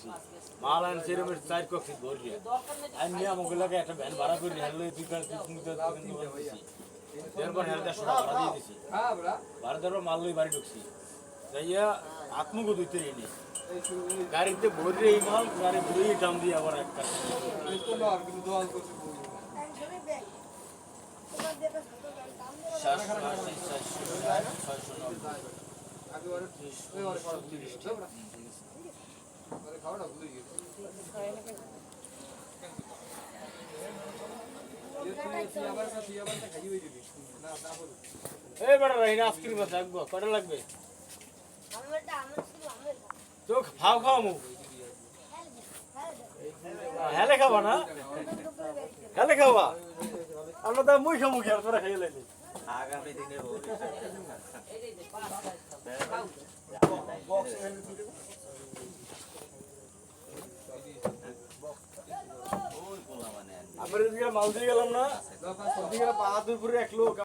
ঢুকছি মাল আনছি এরকম 4 কক্সি ধরি আমি আমাকে লাগে একটা ভ্যান ভাড়া করে হেলে তুই কার তুই কিন্তু দিছি এরপর হেলে 100 টাকা ভাড়া দিয়ে দিছি হ্যাঁ বড়া ভাড়া দেওয়ার মাল লই বাড়ি ঢুকছি যাইয়া আত্মগো দুইতে রেনি গাড়িতে ভরে এই মাল গাড়ি ভরে দাম দিয়ে আবার একটা এই তো না আর কিন্তু দোয়াল করতে আইসক্রিম আছে কটা লাগবে তো খাও খাও মুখ হেলে খাবা না হেলে খাবা আমরা তো মুই খামু খেয়াল করে খাইয়ে লাইনি আগামী দিনে আমরা মাল দিয়ে গেলাম না 5 দুপুরে 1 লোক